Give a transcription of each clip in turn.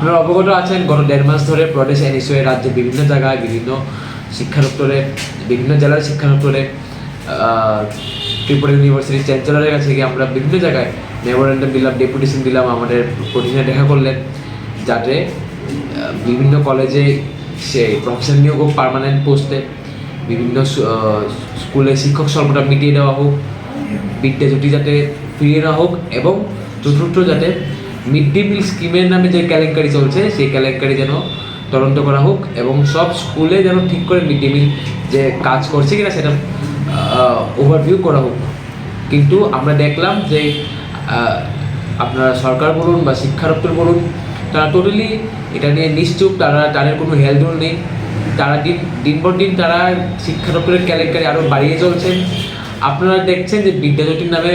আপনারা অবগত আছেন, গত 1.5 মাস ধরে প্রদেশ এনএসইউ রাজ্যের বিভিন্ন জায়গায়, বিভিন্ন শিক্ষা দপ্তরে, বিভিন্ন জেলার শিক্ষা দপ্তরে, ত্রিপুরা ইউনিভার্সিটির চ্যান্সেলরের কাছে গিয়ে আমরা বিভিন্ন জায়গায় মেমোরেন্ডাম দিলাম, ডেপুটেশন দিলাম, আমাদের প্রতিনিধি দেখা করলেন যাতে বিভিন্ন কলেজে সে প্রফেসর নিয়োগ হোক, পার্মানেন্ট পোস্টে, বিভিন্ন স্কুলে শিক্ষক স্বল্পতা মিটিয়ে দেওয়া হোক, বিদ্যাজ্যোতি যাতে ফিরিয়ে নেওয়া হোক, এবং চতুর্থ যাতে মিড ডে মিল স্কিমের নামে যে কেলেঙ্কারি চলছে সেই কেলেঙ্কারি যেন তদন্ত করা হোক, এবং সব স্কুলে যেন ঠিক করে মিড ডে মিল যে কাজ করছে কিনা সেটা ওভারভিউ করা হোক। কিন্তু আমরা দেখলাম যে আপনারা সরকার বলুন বা শিক্ষা দপ্তর বলুন, তারা টোটালি এটা নিয়ে নিশ্চুপ, তাদের কোনো হেলদোল নেই। তারা দিন পর দিন তারা শিক্ষা দপ্তরের কেলেঙ্কারি আরও বাড়িয়ে চলছেন। আপনারা দেখছেন যে বিদ্যাজ্যোতির নামে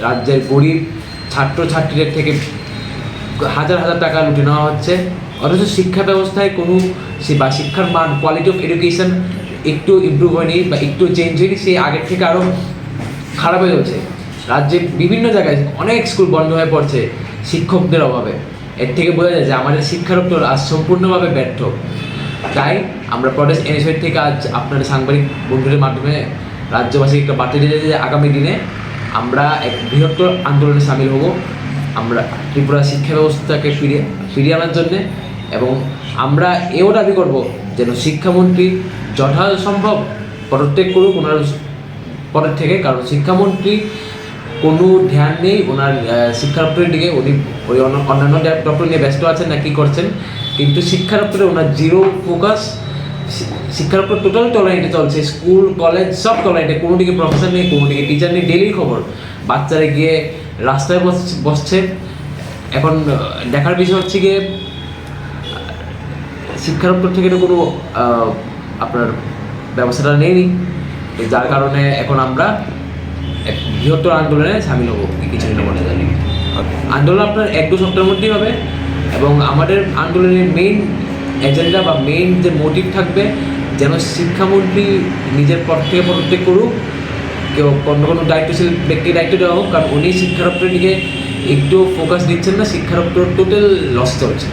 রাজ্যের গরিব ছাত্রছাত্রীদের থেকে হাজার হাজার টাকা লুটে নেওয়া হচ্ছে, অথচ শিক্ষা ব্যবস্থায় কোনো বা শিক্ষার মান, কোয়ালিটি অফ এডুকেশন একটু ইমপ্রুভ হয়নি বা একটু চেঞ্জ হয়নি, সেই আগের থেকে আরও খারাপ হয়ে চলছে। রাজ্যে বিভিন্ন জায়গায় অনেক স্কুল বন্ধ হয়ে পড়ছে শিক্ষকদের অভাবে। এর থেকে বোঝা যায় যে আমাদের শিক্ষা দপ্তর আজ সম্পূর্ণভাবে ব্যর্থ। তাই আমরা প্রদেশ এনএসইউ থেকে আজ আপনাদের সাংবাদিক বন্ধুদের মাধ্যমে রাজ্যবাসীকে একটা বার্তা দিতে যে আগামী দিনে আমরা এক বৃহত্তর আন্দোলনে সামিল হব, আমরা ত্রিপুরা শিক্ষা ব্যবস্থাকে ফিরিয়ে আনার জন্যে। এবং আমরা এও দাবি করব যেন শিক্ষামন্ত্রী যথাসম্ভব পদত্যাগ করুক ওনার পদের থেকে, কারণ শিক্ষামন্ত্রী কোনো ধ্যান নেই ওনার শিক্ষা দপ্তরের দিকে। উনি ওই অন্যান্য দপ্তর নিয়ে ব্যস্ত আছেন না কি করছেন, কিন্তু শিক্ষা দপ্তরে ওনার জিরো ফোকাস। শিক্ষা দপ্তর টোটাল টলাইটে চলছে, স্কুল কলেজ সব টলাইটে, কোনো দিকে প্রফেসর নেই, কোনো দিকে টিচার নেই। ডেলি খবর বাচ্চারা গিয়ে রাস্তায় বসছে। এখন দেখার বিষয় হচ্ছে গিয়ে শিক্ষা দপ্তর থেকে কোনো আপনার ব্যবস্থাটা নেয়নি, যার কারণে এখন আমরা এক বৃহত্তর আন্দোলনে সামিল হবো কিছুদিনের মধ্যে। জানি আন্দোলন আপনার 1-2 সপ্তাহের মধ্যেই হবে, এবং আমাদের আন্দোলনের মেইন এজেন্ডা বা মেইন যে মোটিভ থাকবে যেন শিক্ষামন্ত্রী নিজের পদ থেকে পদত্যাগ করুক, কেউ কোনো দায়িত্বশীল ব্যক্তির দায়িত্ব দেওয়া হোক, কারণ উনি শিক্ষা দপ্তরের দিকে একটু ফোকাস দিচ্ছেন না। শিক্ষা দপ্তর টোটাল লস চলছে।